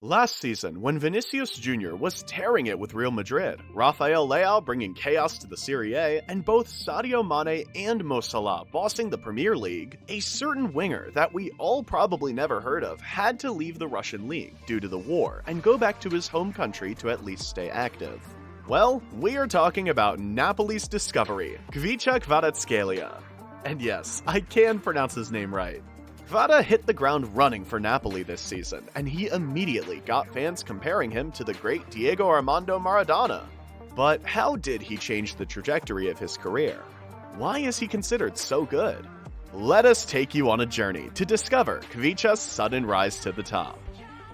Last season, when Vinicius Jr. was tearing it with Real Madrid, Rafael Leao bringing chaos to the Serie A, and both Sadio Mane and Mo Salah bossing the Premier League, a certain winger that we all probably never heard of had to leave the Russian league due to the war and go back to his home country to at least stay active. Well, we are talking about Napoli's discovery, Kvicha Kvaratskhelia. And yes, I can pronounce his name right. Kvara hit the ground running for Napoli this season, and he immediately got fans comparing him to the great Diego Armando Maradona. But how did he change the trajectory of his career? Why is he considered so good? Let us take you on a journey to discover Kvicha's sudden rise to the top.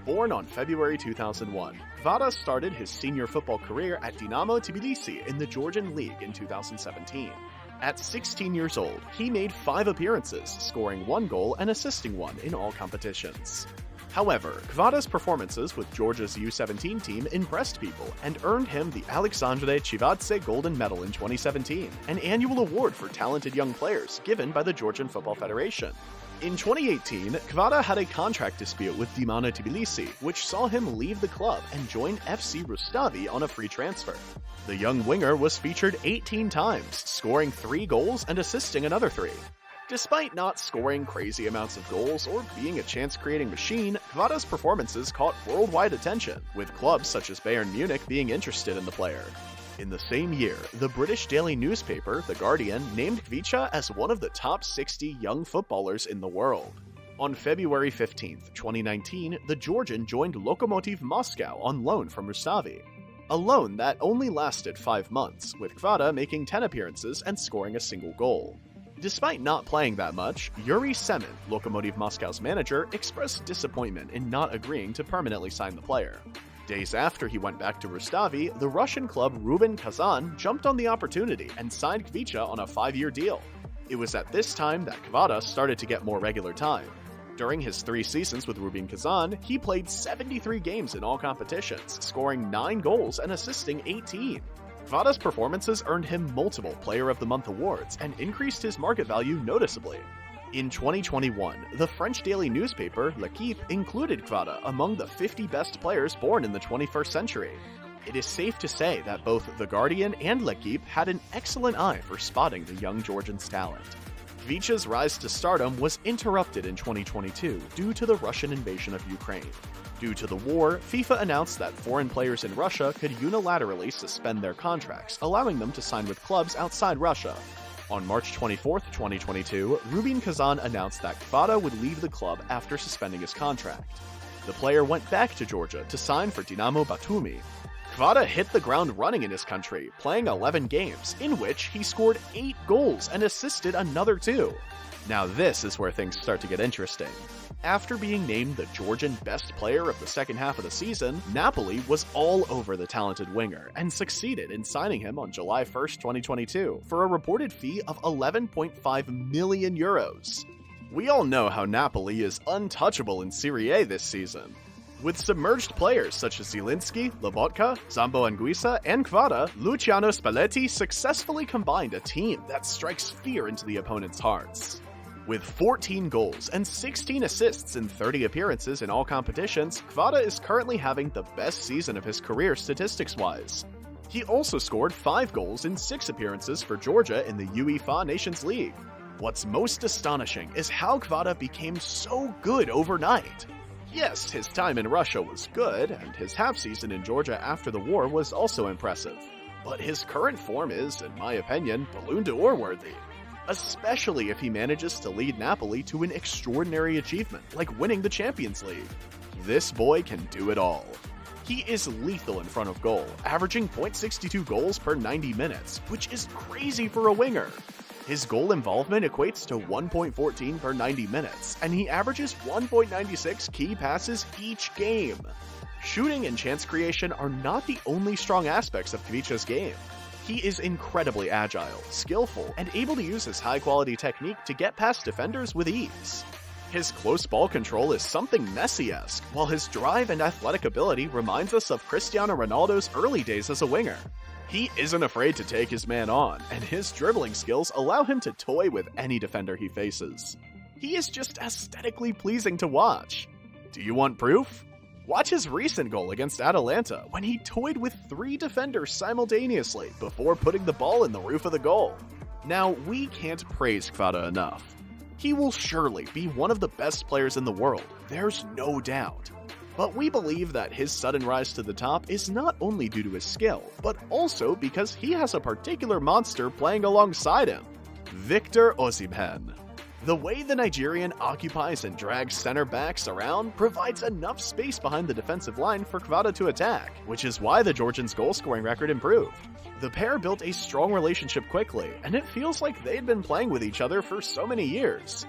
Born on February 2001, Kvara started his senior football career at Dinamo Tbilisi in the Georgian League in 2017. At 16 years old, he made 5 appearances, scoring 1 goal and assisting 1 in all competitions. However, Kvara's performances with Georgia's U17 team impressed people and earned him the Alexandre Chivadze Golden Medal in 2017, an annual award for talented young players given by the Georgian Football Federation. In 2018, Kvara had a contract dispute with Dinamo Tbilisi, which saw him leave the club and join FC Rustavi on a free transfer. The young winger was featured 18 times, scoring 3 goals and assisting another 3. Despite not scoring crazy amounts of goals or being a chance-creating machine, Kvara's performances caught worldwide attention, with clubs such as Bayern Munich being interested in the player. In the same year, the British daily newspaper, The Guardian, named Kvicha as one of the top 60 young footballers in the world. On February 15, 2019, the Georgian joined Lokomotiv Moscow on loan from Rustavi. A loan that only lasted 5 months, with Kvara making 10 appearances and scoring a single goal. Despite not playing that much, Yuri Semin, Lokomotiv Moscow's manager, expressed disappointment in not agreeing to permanently sign the player. Days after he went back to Rustavi, the Russian club Rubin Kazan jumped on the opportunity and signed Kvicha on a 5-year deal. It was at this time that Kvara started to get more regular time. During his 3 seasons with Rubin Kazan, he played 73 games in all competitions, scoring 9 goals and assisting 18. Kvara's performances earned him multiple Player of the Month awards and increased his market value noticeably. In 2021, the French daily newspaper L'Équipe included Kvara among the 50 best players born in the 21st century. It is safe to say that both The Guardian and L'Équipe had an excellent eye for spotting the young Georgian's talent. Kvicha's rise to stardom was interrupted in 2022 due to the Russian invasion of Ukraine. Due to the war, FIFA announced that foreign players in Russia could unilaterally suspend their contracts, allowing them to sign with clubs outside Russia. On March 24, 2022, Rubin Kazan announced that Kvara would leave the club after suspending his contract. The player went back to Georgia to sign for Dinamo Batumi. Kvara hit the ground running in his country, playing 11 games, in which he scored 8 goals and assisted another 2. Now this is where things start to get interesting. After being named the Georgian best player of the second half of the season, Napoli was all over the talented winger and succeeded in signing him on July 1, 2022 for a reported fee of 11.5 million euros. We all know how Napoli is untouchable in Serie A this season. With submerged players such as Zielinski, Lobotka, Zambo Anguissa, and Kvara, Luciano Spalletti successfully combined a team that strikes fear into the opponent's hearts. With 14 goals and 16 assists in 30 appearances in all competitions, Kvara is currently having the best season of his career statistics-wise. He also scored 5 goals in 6 appearances for Georgia in the UEFA Nations League. What's most astonishing is how Kvara became so good overnight. Yes, his time in Russia was good, and his half-season in Georgia after the war was also impressive. But his current form is, in my opinion, Ballon d'Or worthy. Especially if he manages to lead Napoli to an extraordinary achievement like winning the Champions League. This boy can do it all. He is lethal in front of goal, averaging .62 goals per 90 minutes, which is crazy for a winger. His goal involvement equates to 1.14 per 90 minutes, and he averages 1.96 key passes each game. Shooting and chance creation are not the only strong aspects of Kvicha's game. He is incredibly agile, skillful, and able to use his high-quality technique to get past defenders with ease. His close ball control is something Messi-esque, while his drive and athletic ability reminds us of Cristiano Ronaldo's early days as a winger. He isn't afraid to take his man on, and his dribbling skills allow him to toy with any defender he faces. He is just aesthetically pleasing to watch. Do you want proof? Watch his recent goal against Atalanta when he toyed with 3 defenders simultaneously before putting the ball in the roof of the goal. Now, we can't praise Kvara enough. He will surely be one of the best players in the world, there's no doubt. But we believe that his sudden rise to the top is not only due to his skill, but also because he has a particular monster playing alongside him, Victor Osimhen. The way the Nigerian occupies and drags center backs around provides enough space behind the defensive line for Kvaratskhelia to attack, which is why the Georgians' goal-scoring record improved. The pair built a strong relationship quickly, and it feels like they'd been playing with each other for so many years.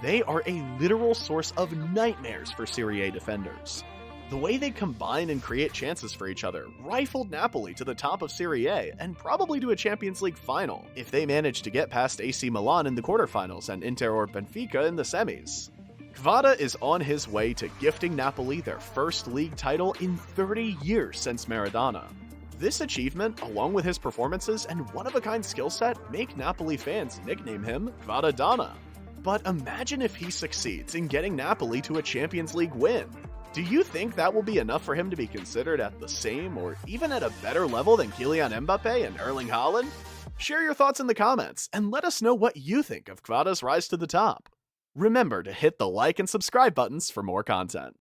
They are a literal source of nightmares for Serie A defenders. The way they combine and create chances for each other rifled Napoli to the top of Serie A and probably to a Champions League final, if they manage to get past AC Milan in the quarterfinals and Inter or Benfica in the semis. Kvaratskhelia is on his way to gifting Napoli their first league title in 30 years since Maradona. This achievement, along with his performances and one-of-a-kind skill set, make Napoli fans nickname him Kvaradona. But imagine if he succeeds in getting Napoli to a Champions League win. Do you think that will be enough for him to be considered at the same or even at a better level than Kylian Mbappe and Erling Haaland? Share your thoughts in the comments and let us know what you think of Kvaratskhealia's rise to the top. Remember to hit the like and subscribe buttons for more content.